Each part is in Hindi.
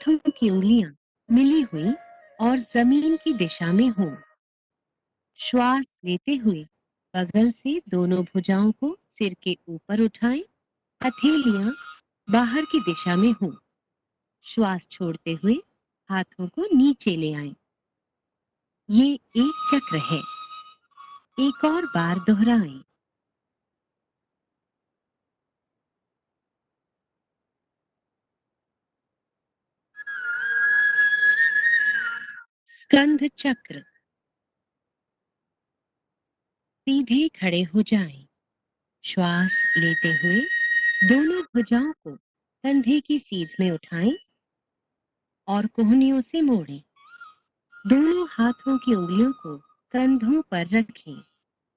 हाथों की उंगलियां मिली हुई और जमीन की दिशा में हों। श्वास लेते हुए बगल से दोनों भुजाओं को सिर के ऊपर उठाएं। हथेलियां बाहर की दिशा में हों। श्वास छोड़ते हुए हाथों को नीचे ले आएं। ये एक चक्र है। एक और बार दोहराएं। स्कंध चक्र। सीधे खड़े हो जाएं। श्वास लेते हुए दोनों भुजाओं को कंधे की सीध में उठाएं और कोहनियों से मोड़ें। दोनों हाथों की उंगलियों को कंधों पर रखें।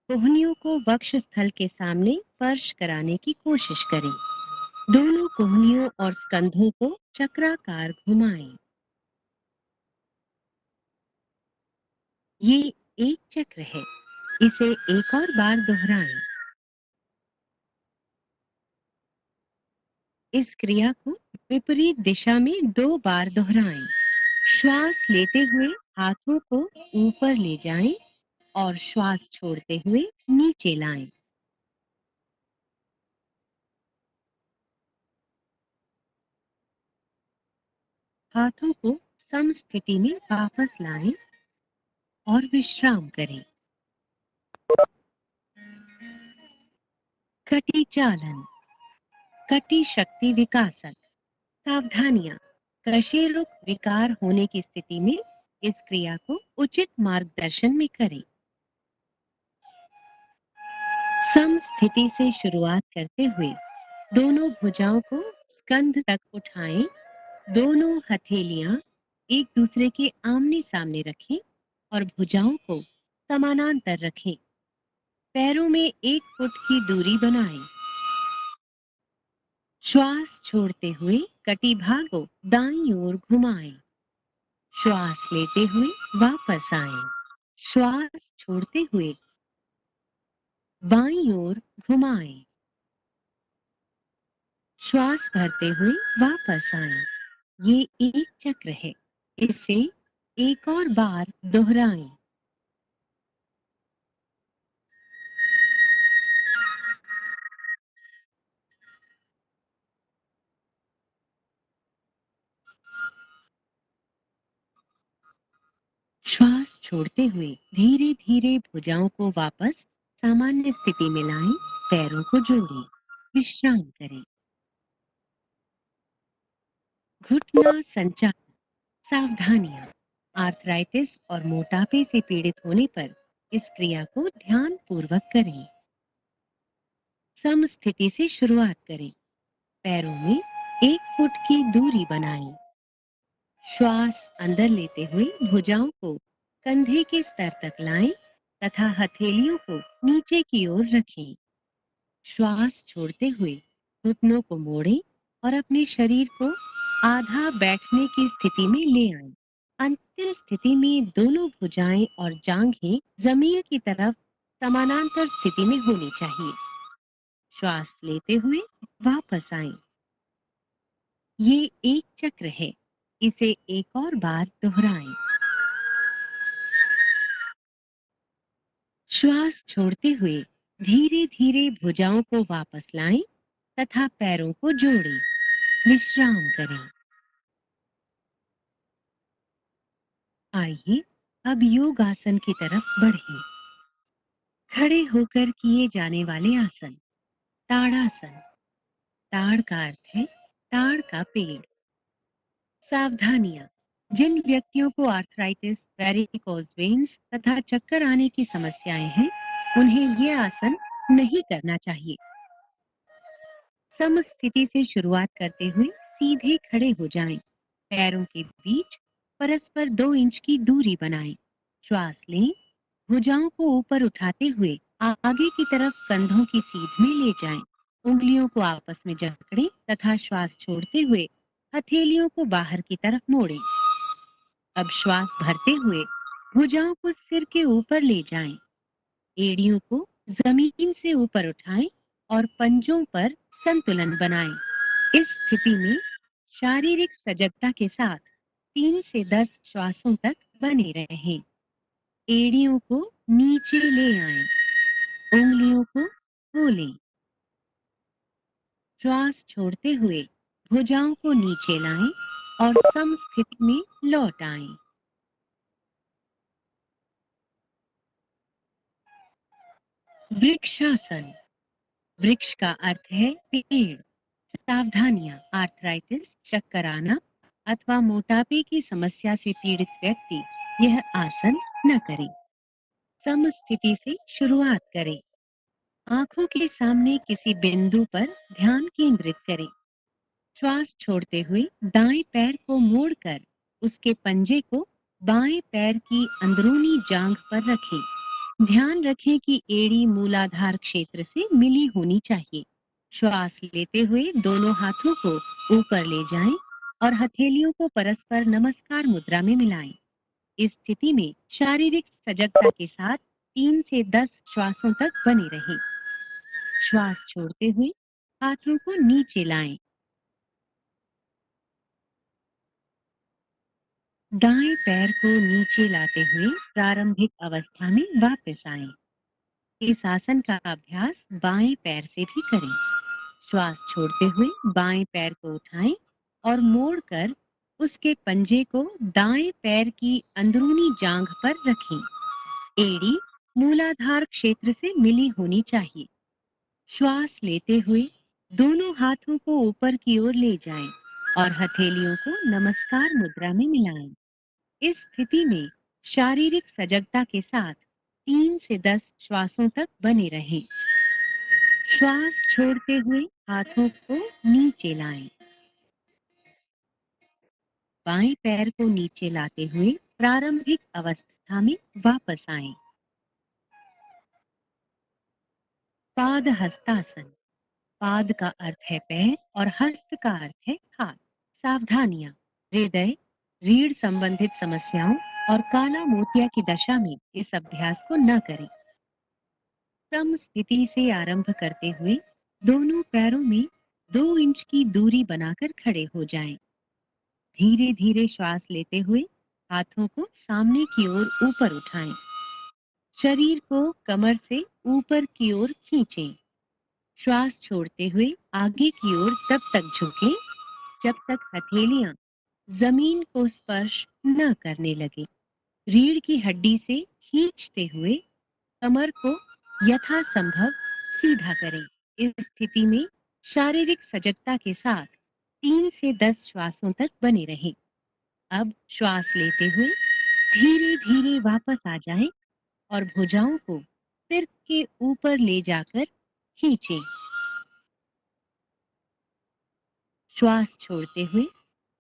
कोहनियों को वक्ष स्थल के सामने स्पर्श कराने की कोशिश करें। दोनों कोहनियों और स्कंधों को चक्राकार घुमाएं। ये एक चक्र है। इसे एक और बार दोहराएं। इस क्रिया को विपरीत दिशा में 2 बार दोहराएं। श्वास लेते हुए हाथों को ऊपर ले जाएं और श्वास छोड़ते हुए नीचे लाएं। हाथों को समस्थिति में वापस लाएं और विश्राम करें। कटी चालन। कटी शक्ति विकासक। सावधानियां। कशेरुक विकार होने की स्थिति में इस क्रिया को उचित मार्गदर्शन में करें। समस्थिति से शुरुआत करते हुए दोनों भुजाओं को स्कंध तक उठाएं। दोनों हथेलियां एक दूसरे के आमने सामने रखें और भुजाओं को समानांतर रखें। पैरों में 1 फुट की दूरी बनाएं। श्वास छोड़ते हुए कटिभाग को दाईं ओर घुमाएं। श्वास लेते हुए वापस आएं। श्वास छोड़ते हुए बाईं ओर घुमाएं। श्वास भरते हुए वापस आएं। ये एक चक्र है। इसे एक और बार दोहराएं। श्वास छोड़ते हुए धीरे धीरे भुजाओं को वापस सामान्य स्थिति में लाएं। पैरों को जोड़ें। विश्राम करें। घुटना संचालन। सावधानियां। आर्थराइटिस और मोटापे से पीड़ित होने पर इस क्रिया को ध्यान पूर्वक करें। समस्थिति से शुरुआत करें। पैरों में 1 फुट की दूरी बनाएं। श्वास अंदर लेते हुए भुजाओं को कंधे के स्तर तक लाएं तथा हथेलियों को नीचे की ओर रखें। श्वास छोड़ते हुए घुटनों को मोड़ें और अपने शरीर को आधा बैठने की स्थिति में ले आएं। अंतिम स्थिति में दोनों भुजाएं और जांघें जमीन की तरफ समानांतर स्थिति में होनी चाहिए। श्वास लेते हुए वापस आएं। ये एक चक्र है। इसे एक और बार दोहराएं। श्वास छोड़ते हुए धीरे धीरे भुजाओं को वापस लाएं तथा पैरों को जोड़ें। विश्राम करें। आइए अब योगासन की तरफ बढ़ें। खड़े होकर किए जाने वाले आसन। ताड़ासन। ताड़ का अर्थ है ताड़ का पेड़। सावधानियां। जिन व्यक्तियों को आर्थराइटिस, वेरिकोज वेन्स तथा चक्कर आने की समस्याएं हैं, उन्हें ये आसन नहीं करना चाहिए। समस्थिति से शुरुआत करते हुए सीधे खड़े हो जाएं। पैरों के बीच परस्पर 2 इंच की दूरी बनाएं। श्वास लें। भुजाओं को ऊपर उठाते हुए आगे की तरफ कंधों की सीध में ले जाएं। उंगलियों को आपस में जकड़ें तथा श्वास छोड़ते हुए हथेलियों को बाहर की तरफ मोड़ें। अब श्वास भरते हुए भुजाओं को सिर के ऊपर ले जाएं। एड़ियों को जमीन से ऊपर उठाएं और पंजों पर संतुलन बनाएं। इस स्थिति में शारीरिक सजगता के साथ 3 से 10 श्वासों तक बने रहें। एड़ियों को नीचे ले आएं, उंगलियों को खोलें। श्वास छोड़ते हुए भुजाओं को नीचे लाएं और समस्थिति में लौट आएं। वृक्षासन। वृक्ष का अर्थ है पेड़। सावधानियां, आर्थराइटिस, चक्कर आना अथवा मोटापे की समस्या से पीड़ित व्यक्ति यह आसन न करें। समस्थिति से शुरुआत करें। आंखों के सामने किसी बिंदु पर ध्यान केंद्रित करें। श्वास छोड़ते हुए दाएं पैर को मोड़कर उसके पंजे को बाएं पैर की अंदरूनी जांघ पर रखें। ध्यान रखें कि एड़ी मूलाधार क्षेत्र से मिली होनी चाहिए। श्वास लेते हुए दोनों हाथों को ऊपर ले जाएं और हथेलियों को परस्पर नमस्कार मुद्रा में मिलाएं। इस स्थिति में शारीरिक सजगता के साथ 3 से 10 श्वासों तक बने रहें। श्वास छोड़ते हुए हाथों को नीचे लाएं। दाएं पैर को नीचे लाते हुए प्रारंभिक अवस्था में वापस आएं। इस आसन का अभ्यास बाएं पैर से भी करें। श्वास छोड़ते हुए बाएं पैर को उठाएं और मोड़कर उसके पंजे को दाएं पैर की अंदरूनी जांघ पर रखें। एड़ी मूलाधार क्षेत्र से मिली होनी चाहिए। श्वास लेते हुए दोनों हाथों को ऊपर की ओर ले जाएं और हथेलियों को नमस्कार मुद्रा में मिलाएं। इस स्थिति में शारीरिक सजगता के साथ 3 से 10 श्वासों तक बने रहें। श्वास छोड़ते हुए हाथों को नीचे लाएं। बाएं पैर को नीचे लाते हुए प्रारंभिक अवस्था में वापस आएं। पाद हस्तासन। पाद का अर्थ है पैर और हस्त का अर्थ है हाथ। सावधानियां, हृदय, रीढ़ संबंधित समस्याओं और काला मोतिया की दशा में इस अभ्यास को न करें। सम स्थिति से आरंभ करते हुए दोनों पैरों में 2 इंच की दूरी बनाकर खड़े हो जाएं। धीरे धीरे श्वास लेते हुए हाथों को सामने की ओर ऊपर उठाएं। शरीर को कमर से ऊपर की ओर खींचें। श्वास छोड़ते हुए आगे की ओर तब तक झुकें जब तक हथेलियां जमीन को स्पर्श न करने लगे। रीढ़ की हड्डी से खींचते हुए कमर को यथासंभव सीधा करें। इस स्थिति में शारीरिक सजगता के साथ 3 से 10 श्वासों तक बने रहें। अब श्वास लेते हुए धीरे धीरे वापस आ जाएं और भुजाओं को सिर के ऊपर ले जाकर खींचें। श्वास छोड़ते हुए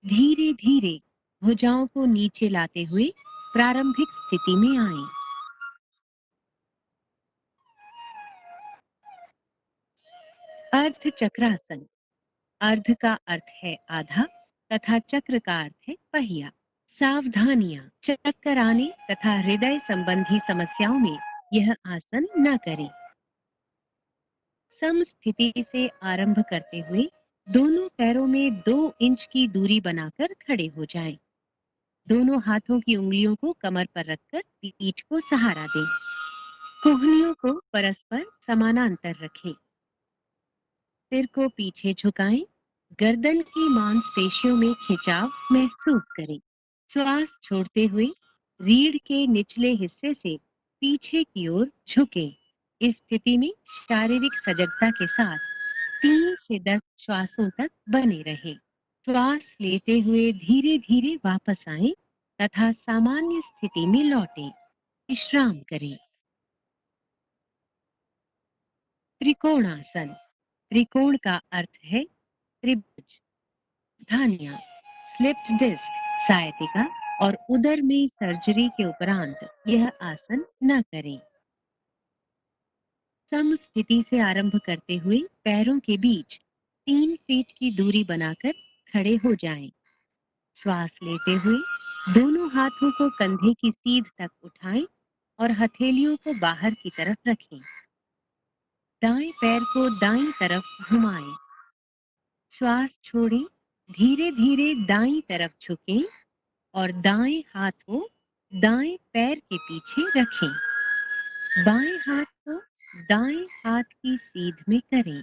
धीरे धीरे भुजाओं को नीचे लाते हुए प्रारंभिक स्थिति में आएं। अर्ध चक्रासन। अर्ध का अर्थ है आधा तथा चक्र का अर्थ है पहिया। सावधानियां, चक्कर आने तथा हृदय संबंधी समस्याओं में यह आसन न करें। सम स्थिति से आरंभ करते हुए दोनों पैरों में 2 इंच की दूरी बनाकर खड़े हो जाएं। दोनों हाथों की उंगलियों को कमर पर रखकर पीठ को सहारा दें। कोहनियों को परस्पर समानांतर रखें। सिर को पीछे झुकाएं। गर्दन की मांसपेशियों में खिंचाव महसूस करें। श्वास छोड़ते हुए रीढ़ के निचले हिस्से से पीछे की ओर झुकें। इस स्थिति में शारीरिक सजगता के साथ 3 से 10 श्वासों तक बने रहें। श्वास लेते हुए धीरे धीरे वापस आएं तथा सामान्य स्थिति में लौटें। विश्राम करें। त्रिकोणासन। त्रिकोण का अर्थ है त्रिभुज। धानियां, स्लिप्ड डिस्क, सायटिका और उदर में सर्जरी के उपरांत यह आसन न करें। सम स्थिति से आरंभ करते हुए पैरों के बीच 3 फीट की दूरी बनाकर खड़े हो जाएं। श्वास लेते हुए दोनों हाथों को कंधे की सीध तक उठाएं और हथेलियों को बाहर की तरफ रखें। दाएं पैर को दाईं तरफ घुमाएं। श्वास छोड़ें, धीरे धीरे दाईं तरफ झुकें और दाएं हाथ को दाएं पैर के पीछे रखें। बाएं हाथ को दाएं हाथ की सीध में करें।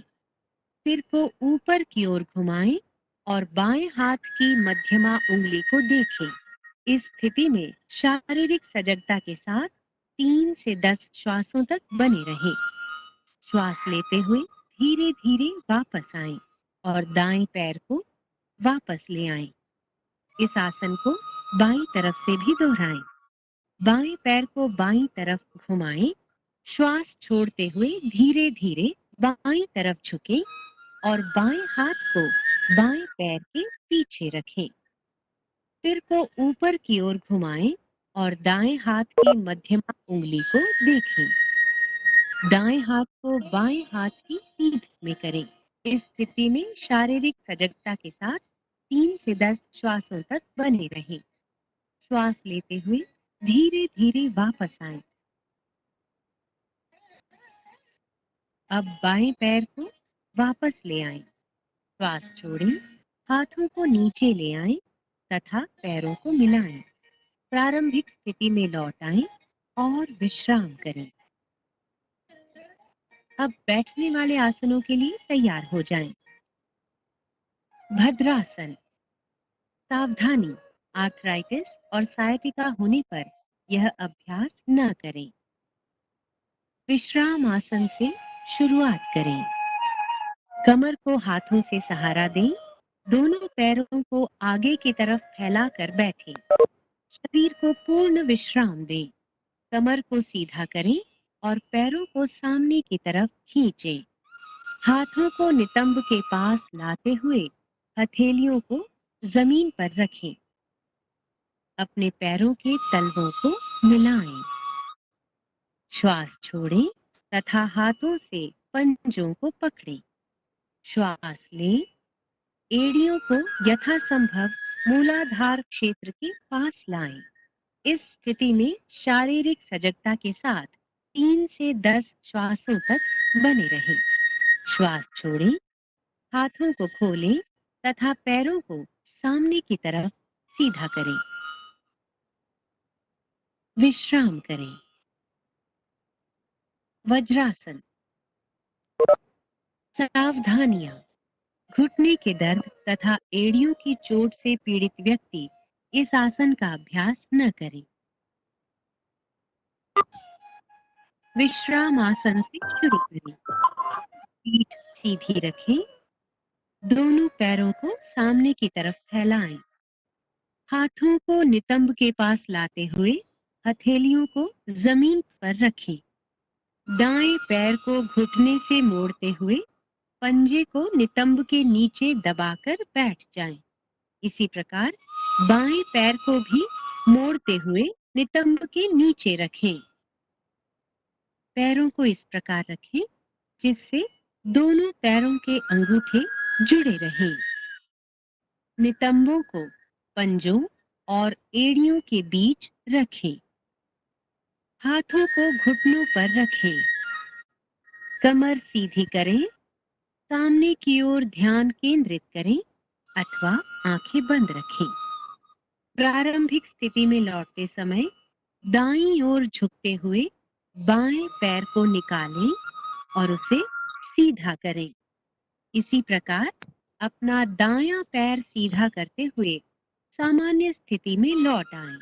सिर को ऊपर की ओर घुमाएं और बाएं हाथ की मध्यमा उंगली को देखें। इस स्थिति में शारीरिक सजगता के साथ 3 से 10 श्वासों तक बने रहें। श्वास लेते हुए धीरे धीरे वापस आएं और दाएं पैर को वापस ले आएं। इस आसन को बाईं तरफ से भी दोहराएं। बाएं पैर को बाईं तरफ घुमाएं। श्वास छोड़ते हुए धीरे धीरे बाईं तरफ झुकें और बाएं हाथ को बाएं पैर के पीछे रखें। सिर को ऊपर की ओर घुमाएं और दाएं हाथ की मध्यमा उंगली को देखें। दाएं हाथ को बाएं हाथ की सीध में करें। इस स्थिति में शारीरिक सजगता के साथ 3 से 10 श्वासों तक बने रहें। श्वास लेते हुए धीरे धीरे वापस आएं। अब बाएं पैर को वापस ले आएं। श्वास छोड़ें, हाथों को नीचे ले आएं तथा पैरों को मिलाएं। प्रारंभिक स्थिति में लौट आएं और विश्राम करें। अब बैठने वाले आसनों के लिए तैयार हो जाएं। भद्रासन। सावधानी, आर्थराइटिस और सायटिका होने पर यह अभ्यास न करें। विश्राम आसन से शुरुआत करें। कमर को हाथों से सहारा दें। दोनों पैरों को आगे की तरफ फैलाकर बैठें। शरीर को पूर्ण विश्राम दें। कमर को सीधा करें और पैरों को सामने की तरफ खींचें। हाथों को नितंब के पास लाते हुए हथेलियों को जमीन पर रखें। अपने पैरों के तलवों को मिलाएं। श्वास छोड़ें तथा हाथों से पंजों को पकड़ें। श्वास लें। एड़ियों को यथासंभव मूलाधार क्षेत्र के पास लाएं। इस स्थिति में शारीरिक सजगता के साथ 3 से 10 श्वासों तक बने रहें। श्वास छोड़ें, हाथों को खोलें तथा पैरों को सामने की तरफ सीधा करें। विश्राम करें। वज्रासन। सावधानियां। घुटने के दर्द तथा एड़ियों की चोट से पीड़ित व्यक्ति इस आसन का अभ्यास न करें। विश्राम आसन से शुरू करें। पीठ सीधी रखें। दोनों पैरों को सामने की तरफ फैलाएं। हाथों को नितंब के पास लाते हुए हथेलियों को जमीन पर रखें। दाएं पैर को घुटने से मोड़ते हुए पंजे को नितंब के नीचे दबाकर बैठ जाएं। इसी प्रकार बाएं पैर को भी मोड़ते हुए नितंब के नीचे रखें। पैरों को इस प्रकार रखें जिससे दोनों पैरों के अंगूठे जुड़े रहें। नितंबों को पंजों और एड़ियों के बीच रखें। हाथों को घुटनों पर रखें। कमर सीधी करें। सामने की ओर ध्यान केंद्रित करें अथवा आंखें बंद रखें। प्रारंभिक स्थिति में लौटते समय दाईं ओर झुकते हुए बाएं पैर को निकालें और उसे सीधा करें। इसी प्रकार अपना दायां पैर सीधा करते हुए सामान्य स्थिति में लौट आएं।